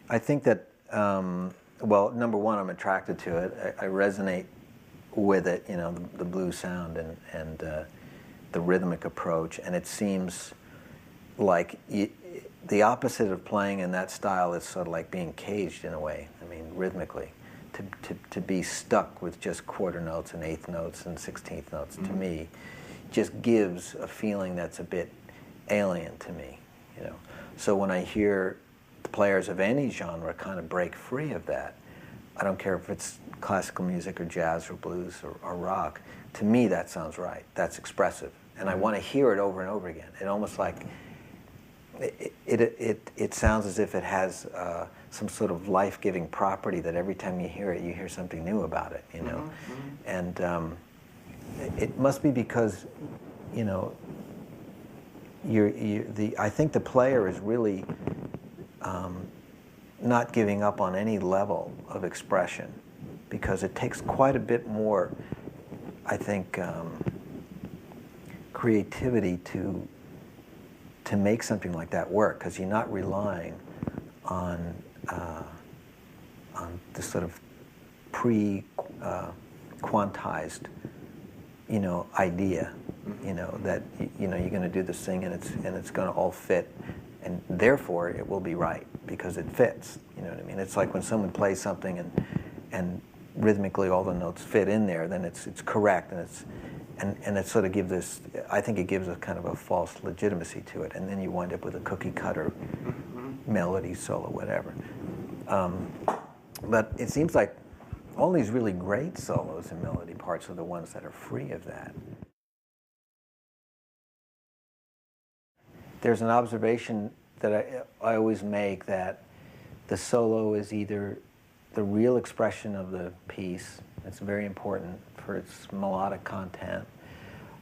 I think that, well, number one, I'm attracted to it. I resonate with it, you know, the blues sound and the rhythmic approach, and it seems like the opposite of playing in that style is sort of like being caged in a way. I mean, rhythmically, to be stuck with just quarter notes and eighth notes and 16th notes, to me, just gives a feeling that's a bit alien to me, you know. So when I hear players of any genre kind of break free of that, I don't care if it's classical music or jazz or blues or rock, to me that sounds right. That's expressive. And I want to hear it over and over again. It almost like, it sounds as if it has some sort of life-giving property that every time you hear it, you hear something new about it, you know. And it must be because, you know, I think the player is really not giving up on any level of expression, because it takes quite a bit more, I think, creativity to make something like that work, because you're not relying on this sort of quantized, you know, idea, you know, that you know you're going to do this thing and it's going to all fit, and therefore it will be right because it fits. You know what I mean? It's like when someone plays something and rhythmically all the notes fit in there, then it's correct, and it sort of gives this, I think it gives a kind of a false legitimacy to it, and then you wind up with a cookie cutter melody, solo, whatever. But it seems like all these really great solos and melody parts are the ones that are free of that. There's an observation that I always make, that the solo is either the real expression of the piece, it's very important for its melodic content,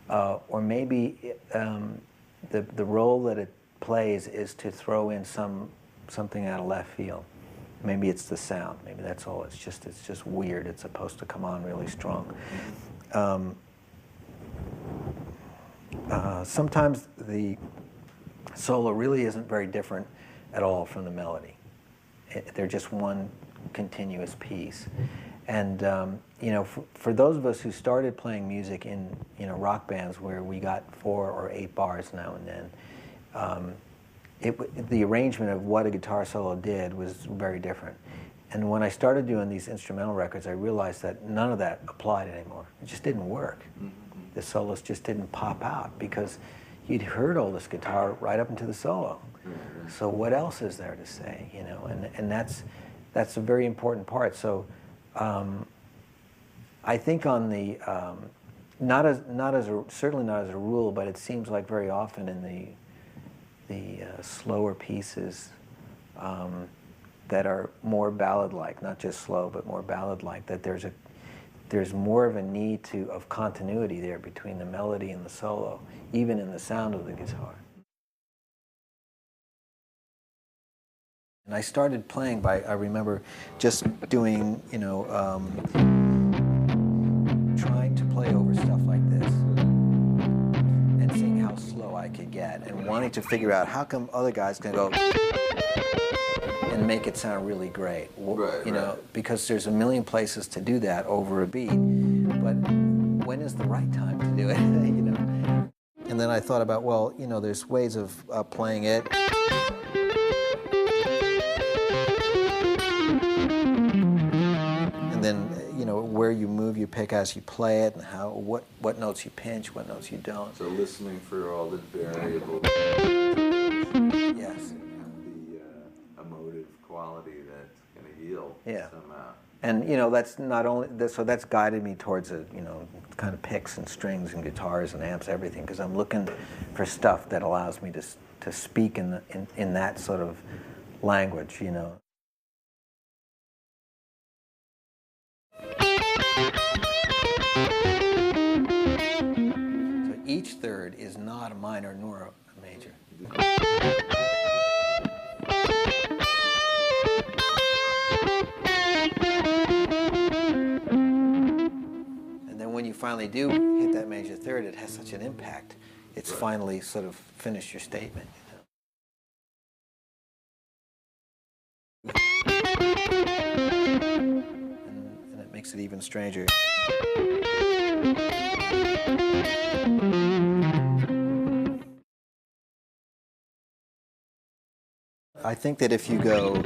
or maybe the role that it plays is to throw in something out of left field. Maybe it's the sound. Maybe that's all. It's just weird. It's supposed to come on really strong. Sometimes the solo really isn't very different at all from the melody. They're just one continuous piece. And you know, for those of us who started playing music in, you know, rock bands where we got 4 or 8 bars now and then, the arrangement of what a guitar solo did was very different. And when I started doing these instrumental records, I realized that none of that applied anymore. It just didn't work. The solos just didn't pop out, because you'd heard all this guitar right up into the solo. So what else is there to say, you know? And that's a very important part. So I think on the certainly not as a rule, but it seems like very often in the slower pieces that are more ballad-like, not just slow, but more ballad-like, that there's more of a need of continuity there between the melody and the solo, even in the sound of the guitar. And I started playing I remember just doing, you know, trying to play over stuff like this and seeing how slow I could get, and wanting to figure out how come other guys can go and make it sound really great. You know, because there's a million places to do that over a beat, but when is the right time to do it, you know? And then I thought about, well, you know, there's ways of playing it. And then, you know, where you move your pick as you play it, and what notes you pinch, what notes you don't. So listening for all the variables. Yes. And the emotive quality that's going to yield somehow. And, you know, that's not only, so that's guided me towards you know, kind of picks and strings and guitars and amps, everything, because I'm looking for stuff that allows me to speak in that sort of language, you know. So each third is not a minor nor a major. And then when you finally do hit that major third, it has such an impact. It's finally sort of finished your statement, you know. it even stranger. I think that if you go, I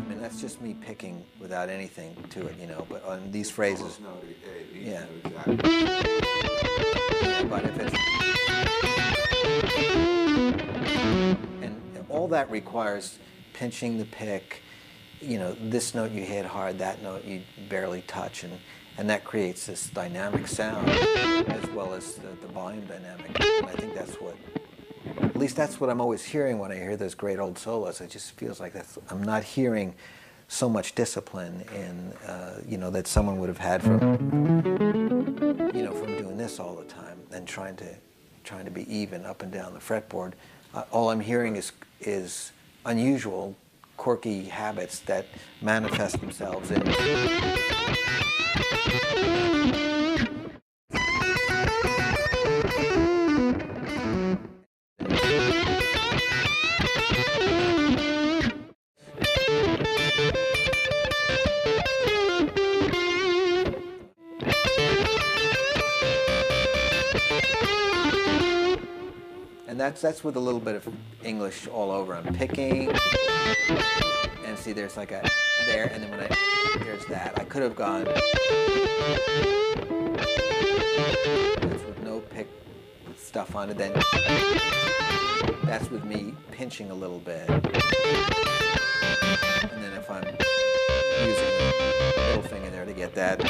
mean, that's just me picking without anything to it, you know, but on these phrases, yeah. But if it's, and all that requires pinching the pick, you know, this note you hit hard, that note you barely touch, and that creates this dynamic sound as well as the volume dynamic. And I think that's what, at least that's what I'm always hearing when I hear those great old solos. It just feels like I'm not hearing so much discipline in, you know, that someone would have had from, you know, from doing this all the time and trying to be even up and down the fretboard. All I'm hearing is unusual, quirky habits that manifest themselves in. And that's with a little bit of English all over. I'm picking, and see there's like a there, and then when there's that. I could have gone, that's with no pick stuff on it, then that's with me pinching a little bit. And then if I'm using the middle finger there to get that.